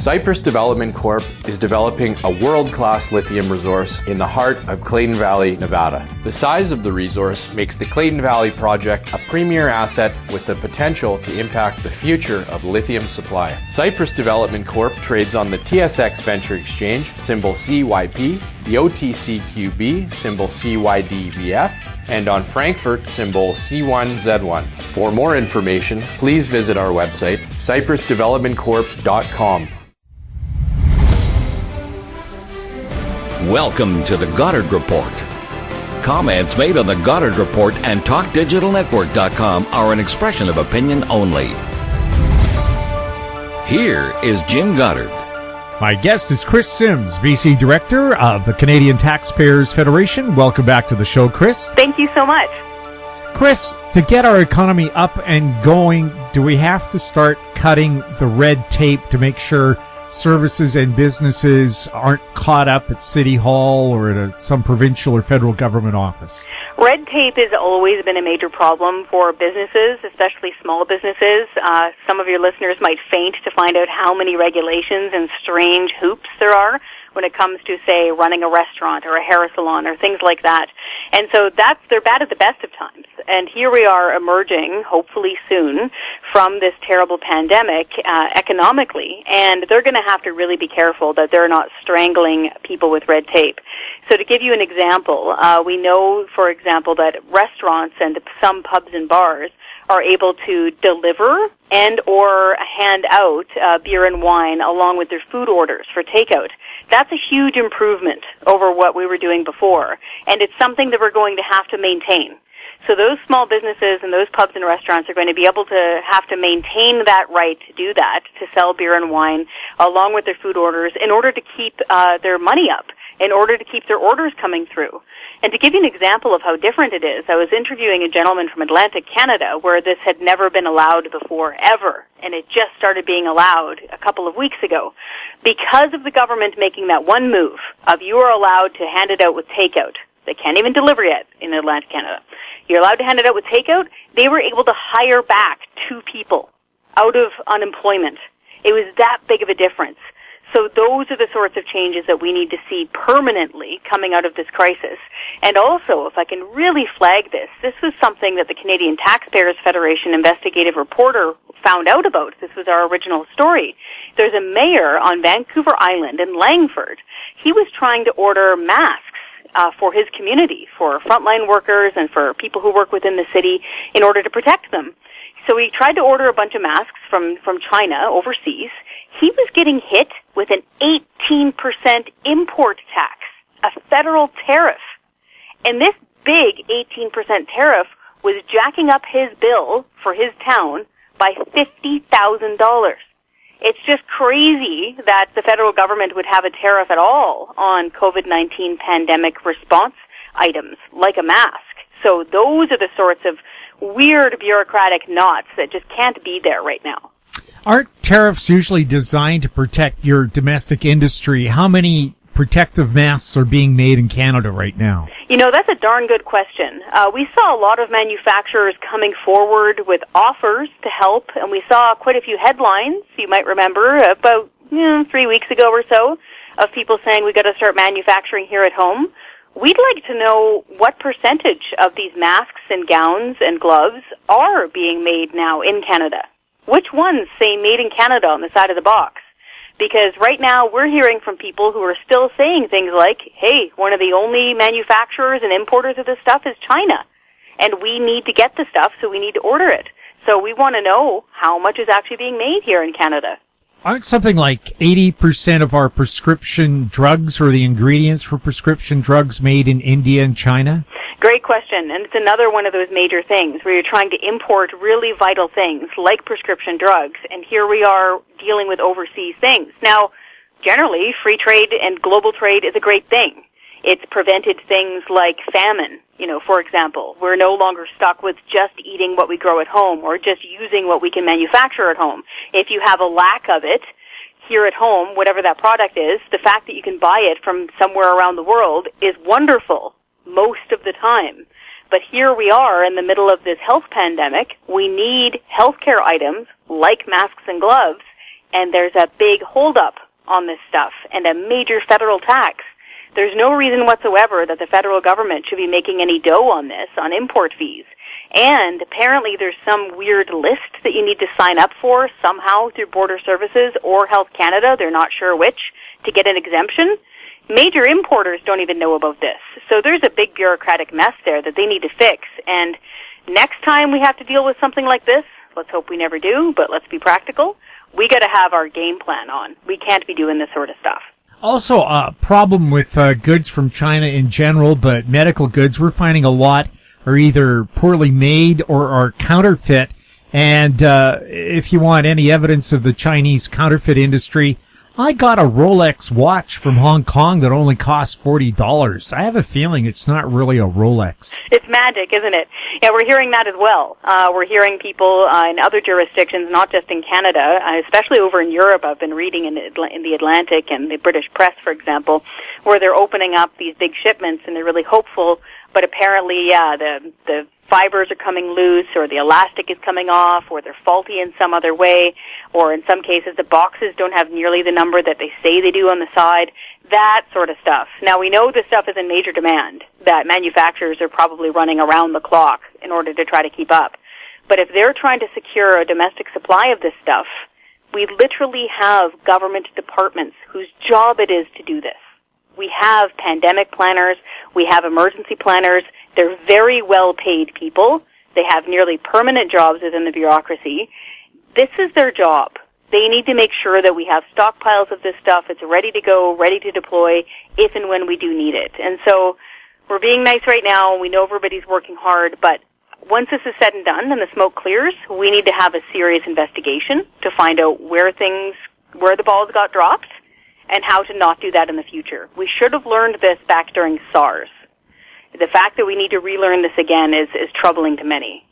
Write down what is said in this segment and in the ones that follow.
Cypress Development Corp. is developing a world-class lithium resource in the heart of Clayton Valley, Nevada. The size of the resource makes the Clayton Valley project a premier asset with the potential to impact the future of lithium supply. Cypress Development Corp. trades on the TSX Venture Exchange, symbol CYP, the OTCQB, symbol CYDVF, and on Frankfurt, symbol C1Z1. For more information, please visit our website, cypressdevelopmentcorp.com. Welcome to the Goddard Report. Comments made on the Goddard Report and TalkDigitalNetwork.com are an expression of opinion only. Here is Jim Goddard. My guest is Kris Sims, VC Director of the Canadian Taxpayers Federation. Welcome back to the show, Kris. Thank you so much. Kris, to get our economy up and going, do we have to start cutting the red tape to make sure services and businesses aren't caught up at City Hall or at some provincial or federal government office? Red tape has always been a major problem for businesses, especially small businesses. Some of your listeners might faint to find out how many regulations and strange hoops there are when it comes to, say, running a restaurant or a hair salon or things like that. And so they're bad at the best of times. And here we are emerging, hopefully soon, from this terrible pandemic economically, and they're going to have to really be careful that they're not strangling people with red tape. So to give you an example, we know, for example, that restaurants and some pubs and bars are able to deliver and or hand out beer and wine along with their food orders for takeout. That's a huge improvement over what we were doing before, and it's something that we're going to have to maintain. So those small businesses and those pubs and restaurants are going to be able to have to maintain that right to do that, to sell beer and wine along with their food orders in order to keep their money up, in order to keep their orders coming through. And to give you an example of how different it is, I was interviewing a gentleman from Atlantic, Canada, where this had never been allowed before, ever, and it just started being allowed a couple of weeks ago. Because of the government making that one move of you are allowed to hand it out with takeout. They can't even deliver yet in Atlantic, Canada. You're allowed to hand it out with takeout. They were able to hire back 2 people out of unemployment. It was that big of a difference. So those are the sorts of changes that we need to see permanently coming out of this crisis. And also, if I can really flag this, this was something that the Canadian Taxpayers Federation investigative reporter found out about. This was our original story. There's a mayor on Vancouver Island in Langford. He was trying to order masks for his community, for frontline workers and for people who work within the city in order to protect them. So he tried to order a bunch of masks from China overseas. He was getting hit with an 18% import tax, a federal tariff. And this big 18% tariff was jacking up his bill for his town by $50,000. It's just crazy that the federal government would have a tariff at all on COVID-19 pandemic response items, like a mask. So those are the sorts of weird bureaucratic knots that just can't be there right now. Aren't tariffs usually designed to protect your domestic industry? How many protective masks are being made in Canada right now? You know, that's a darn good question. We saw a lot of manufacturers coming forward with offers to help, and we saw quite a few headlines, you might remember, about 3 weeks ago or so, of people saying we got to start manufacturing here at home. We'd like to know what percentage of these masks and gowns and gloves are being made now in Canada. Which ones say made in Canada on the side of the box? Because right now we're hearing from people who are still saying things like, hey, one of the only manufacturers and importers of this stuff is China, and we need to get the stuff, so we need to order it. So we want to know how much is actually being made here in Canada. Aren't something like 80% of our prescription drugs or the ingredients for prescription drugs made in India and China? Great question, and it's another one of those major things where you're trying to import really vital things like prescription drugs, and here we are dealing with overseas things. Now, generally, free trade and global trade is a great thing. It's prevented things like famine, for example. We're no longer stuck with just eating what we grow at home or just using what we can manufacture at home. If you have a lack of it here at home, whatever that product is, the fact that you can buy it from somewhere around the world is wonderful most of the time. But here we are in the middle of this health pandemic. We need healthcare items like masks and gloves and there's a big holdup on this stuff and a major federal tax, there's no reason whatsoever that the federal government should be making any dough on this, on import fees. And apparently there's some weird list that you need to sign up for somehow through Border Services or Health Canada, they're not sure which, to get an exemption. Major importers don't even know about this. So there's a big bureaucratic mess there that they need to fix. And next time we have to deal with something like this, let's hope we never do, but let's be practical, we got to have our game plan on. We can't be doing this sort of stuff. Also, a problem with goods from China in general, but medical goods, we're finding a lot are either poorly made or are counterfeit. And if you want any evidence of the Chinese counterfeit industry, I got a Rolex watch from Hong Kong that only cost $40. I have a feeling it's not really a Rolex. It's magic, isn't it? Yeah, we're hearing that as well. We're hearing people in other jurisdictions, not just in Canada, especially over in Europe. I've been reading in the Atlantic and the British press, for example, where they're opening up these big shipments and they're really hopeful. But apparently, the fibers are coming loose, or the elastic is coming off, or they're faulty in some other way, or in some cases the boxes don't have nearly the number that they say they do on the side, that sort of stuff. Now, we know this stuff is in major demand, that manufacturers are probably running around the clock in order to try to keep up. But if they're trying to secure a domestic supply of this stuff, we literally have government departments whose job it is to do this. We have pandemic planners, we have emergency planners. They're very well-paid people. They have nearly permanent jobs within the bureaucracy. This is their job. They need to make sure that we have stockpiles of this stuff. It's ready to go, ready to deploy if and when we do need it. And so we're being nice right now. We know everybody's working hard, but once this is said and done and the smoke clears, we need to have a serious investigation to find out where the balls got dropped and how to not do that in the future. We should have learned this back during SARS. The fact that we need to relearn this again is troubling to many.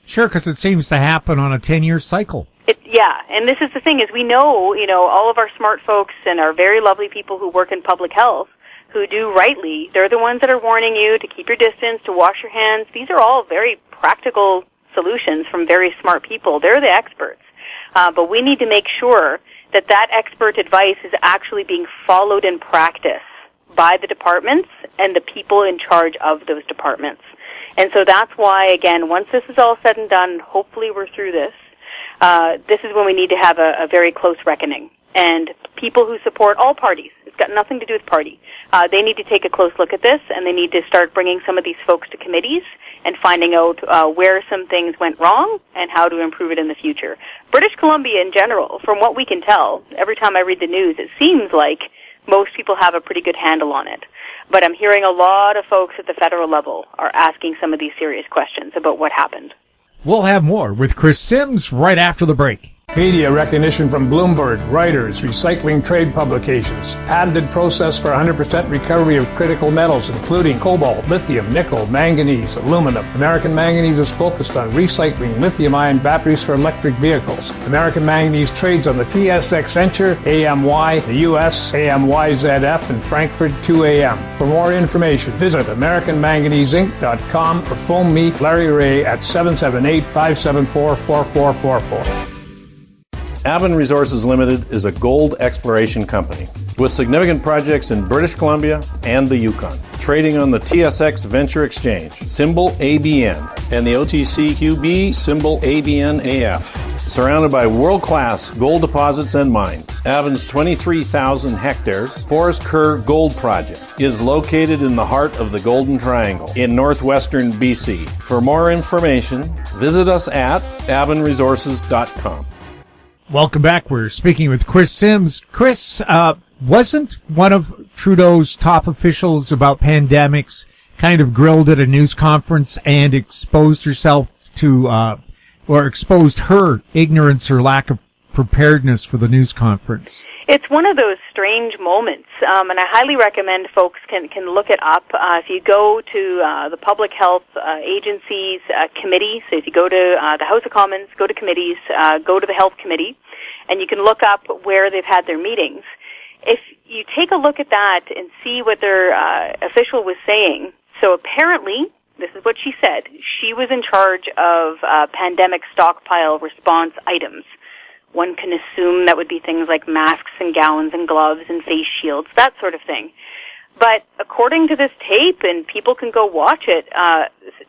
Sure, because it seems to happen on a 10-year cycle. Yeah, and this is the thing, is we know, all of our smart folks and our very lovely people who work in public health, who do rightly, they're the ones that are warning you to keep your distance, to wash your hands. These are all very practical solutions from very smart people. They're the experts. But we need to make sure that expert advice is actually being followed in practice by the departments and the people in charge of those departments. And so that's why, again, once this is all said and done, hopefully we're through this, this is when we need to have a very close reckoning. And people who support all parties, it's got nothing to do with party, they need to take a close look at this, and they need to start bringing some of these folks to committees and finding out where some things went wrong and how to improve it in the future. British Columbia in general, from what we can tell, every time I read the news, it seems like most people have a pretty good handle on it. But I'm hearing a lot of folks at the federal level are asking some of these serious questions about what happened. We'll have more with Kris Sims right after the break. Media recognition from Bloomberg, Reuters, recycling trade publications, patented process for 100% recovery of critical metals, including cobalt, lithium, nickel, manganese, aluminum. American Manganese is focused on recycling lithium-ion batteries for electric vehicles. American Manganese trades on the TSX Venture, AMY, the US, AMYZF, and Frankfurt 2AM. For more information, visit AmericanManganeseInc.com or phone me, Larry Ray, at 778-574-4444. Avon Resources Limited is a gold exploration company with significant projects in British Columbia and the Yukon, trading on the TSX Venture Exchange, symbol ABN, and the OTCQB, symbol ABNAF. Surrounded by world-class gold deposits and mines, Avon's 23,000 hectares Forest Kerr Gold Project is located in the heart of the Golden Triangle in northwestern BC. For more information, visit us at avonresources.com. Welcome back. We're speaking with Kris Sims. Kris, wasn't one of Trudeau's top officials about pandemics kind of grilled at a news conference and exposed herself to, or exposed her ignorance or lack of preparedness for the news conference? It's one of those strange moments, and I highly recommend folks can look it up. If you go to the Public Health Agency's committee, so if you go to the House of Commons, go to committees, go to the Health Committee, and you can look up where they've had their meetings. If you take a look at that and see what their official was saying, so apparently, this is what she said, she was in charge of pandemic stockpile response items, One can assume that would be things like masks and gowns and gloves and face shields, that sort of thing. But according to this tape, and people can go watch it,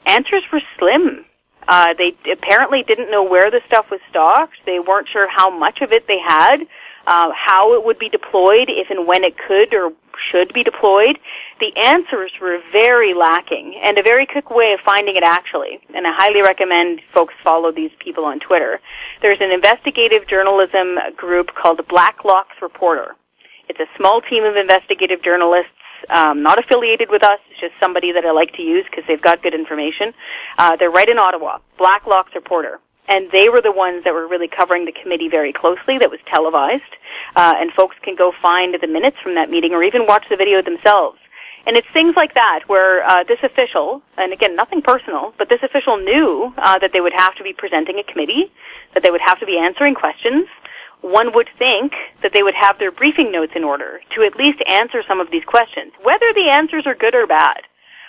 answers were slim. They apparently didn't know where the stuff was stocked. They weren't sure how much of it they had, how it would be deployed, if and when it could or should be deployed. The answers were very lacking, and a very quick way of finding it, actually. And I highly recommend folks follow these people on Twitter. There's an investigative journalism group called Black Locks Reporter. It's a small team of investigative journalists, not affiliated with us. It's just somebody that I like to use because they've got good information. They're right in Ottawa, Black Locks Reporter. And they were the ones that were really covering the committee very closely. That was televised. And folks can go find the minutes from that meeting or even watch the video themselves. And it's things like that where this official, and again, nothing personal, but this official knew that they would have to be presenting a committee, that they would have to be answering questions. One would think that they would have their briefing notes in order to at least answer some of these questions, whether the answers are good or bad,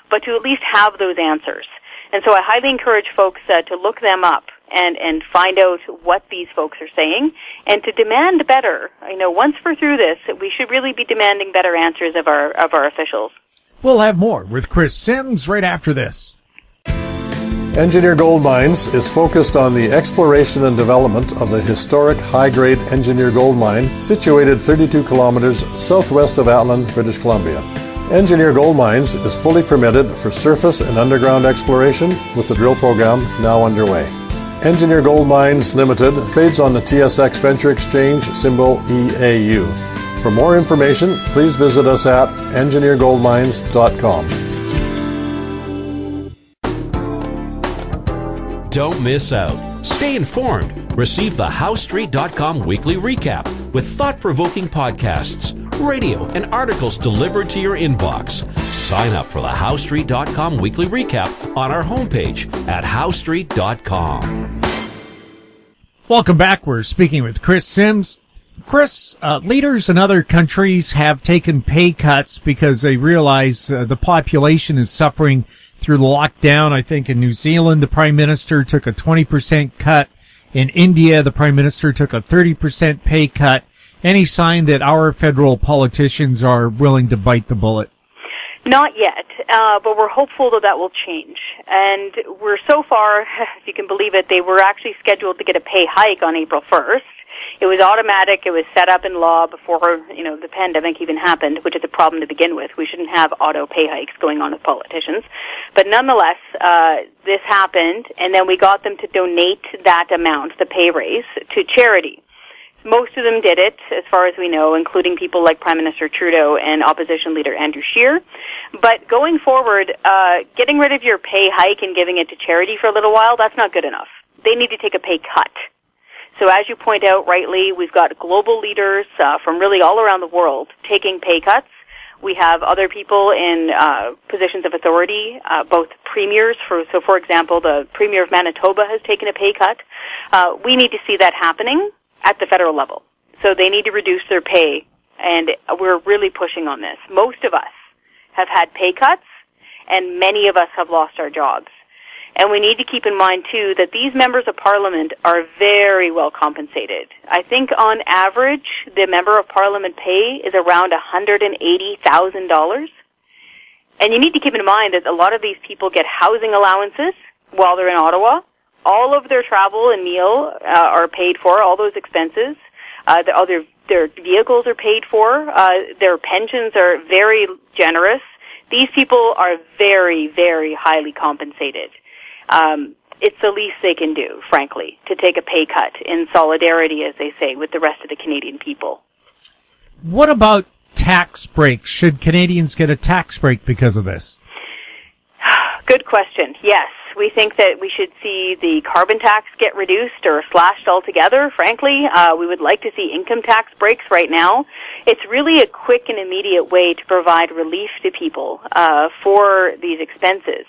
but to at least have those answers. And so I highly encourage folks to look them up and find out what these folks are saying and to demand better. You know, once we're through this, we should really be demanding better answers of our officials. We'll have more with Kris Sims right after this. Engineer Gold Mines is focused on the exploration and development of the historic high-grade Engineer Gold Mine situated 32 kilometers southwest of Atlan, British Columbia. Engineer Gold Mines is fully permitted for surface and underground exploration with the drill program now underway. Engineer Gold Mines Limited trades on the TSX Venture Exchange, symbol EAU. For more information, please visit us at engineergoldmines.com. Don't miss out. Stay informed. Receive the HowStreet.com weekly recap with thought-provoking podcasts, radio, and articles delivered to your inbox. Sign up for the HowStreet.com weekly recap on our homepage at HowStreet.com. Welcome back. We're speaking with Kris Sims. Kris, leaders in other countries have taken pay cuts because they realize the population is suffering through the lockdown. I think in New Zealand, the Prime Minister took a 20% cut. In India, the Prime Minister took a 30% pay cut. Any sign that our federal politicians are willing to bite the bullet? Not yet, but we're hopeful that will change. And we're so far, if you can believe it, they were actually scheduled to get a pay hike on April 1st. It was automatic. It was set up in law before, the pandemic even happened, which is a problem to begin with. We shouldn't have auto pay hikes going on with politicians. But nonetheless, this happened, and then we got them to donate that amount, the pay raise, to charity. Most of them did it, as far as we know, including people like Prime Minister Trudeau and opposition leader Andrew Scheer. But going forward, getting rid of your pay hike and giving it to charity for a little while, that's not good enough. They need to take a pay cut. So as you point out rightly, we've got global leaders from really all around the world taking pay cuts. We have other people in positions of authority, both premiers. For example, the Premier of Manitoba has taken a pay cut. We need to see that happening at the federal level. So they need to reduce their pay, and we're really pushing on this. Most of us have had pay cuts, and many of us have lost our jobs. And we need to keep in mind, too, that these members of Parliament are very well compensated. I think on average, the member of Parliament pay is around $180,000. And you need to keep in mind that a lot of these people get housing allowances while they're in Ottawa. All of their travel and meal are paid for, all those expenses. Their vehicles are paid for. Their pensions are very generous. These people are very, very highly compensated. It's the least they can do, frankly, to take a pay cut in solidarity, as they say, with the rest of the Canadian people. What about tax breaks? Should Canadians get a tax break because of this? Good question. Yes. We think that we should see the carbon tax get reduced or slashed altogether, frankly. We would like to see income tax breaks right now. It's really a quick and immediate way to provide relief to people for these expenses.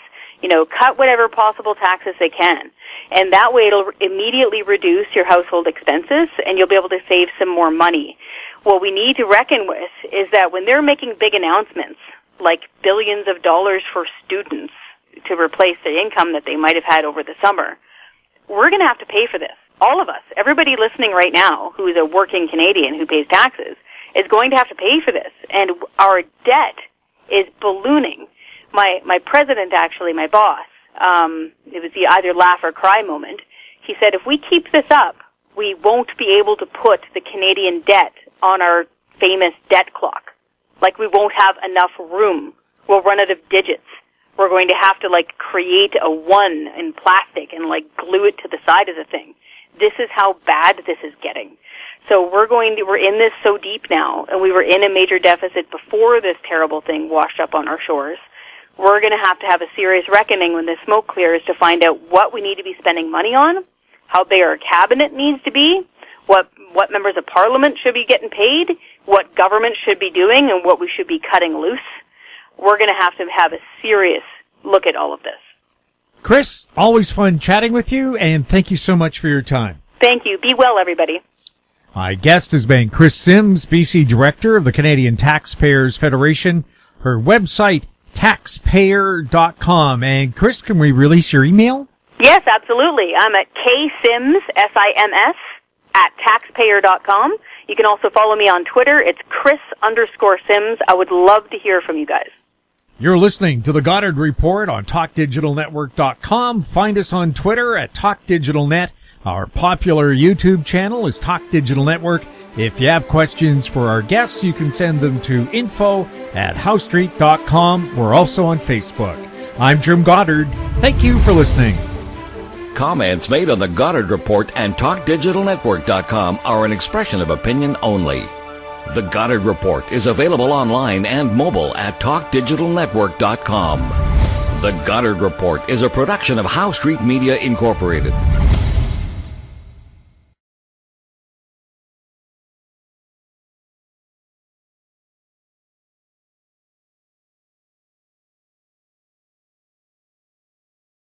Cut whatever possible taxes they can. And that way it'll immediately reduce your household expenses and you'll be able to save some more money. What we need to reckon with is that when they're making big announcements, like billions of dollars for students to replace the income that they might have had over the summer, we're going to have to pay for this. all of us, everybody listening right now who is a working Canadian who pays taxes, is going to have to pay for this. And our debt is ballooning. My president, actually, my boss, it was the either laugh or cry moment. He said, if we keep this up, we won't be able to put the Canadian debt on our famous debt clock. Like, we won't have enough room. We'll run out of digits. We're going to have to, like, create a 1 in plastic and, like, glue it to the side of the thing. This is how bad this is getting. So we're in this so deep now, and we were in a major deficit before this terrible thing washed up on our shores. We're going to have a serious reckoning when the smoke clears to find out what we need to be spending money on, how big our cabinet needs to be, what members of parliament should be getting paid, what government should be doing, and what we should be cutting loose. We're going to have a serious look at all of this. Kris, always fun chatting with you, and thank you so much for your time. Thank you. Be well, everybody. My guest has been Kris Sims, BC Director of the Canadian Taxpayers Federation. Her website, taxpayer.com. And Kris, can we release your email? Yes, absolutely. I'm at ksims, S-I-M-S, at taxpayer.com. You can also follow me on Twitter. It's Kris_Sims. I would love to hear from you guys. You're listening to the Goddard Report on TalkDigitalNetwork.com. Find us on Twitter at TalkDigitalNet. Our popular YouTube channel is Talk Digital Network. If you have questions for our guests, you can send them to info@howstreet.com. We're also on Facebook. I'm Jim Goddard. Thank you for listening. Comments made on the Goddard Report and TalkDigitalNetwork.com are an expression of opinion only. The Goddard Report is available online and mobile at TalkDigitalNetwork.com. The Goddard Report is a production of How Street Media Incorporated.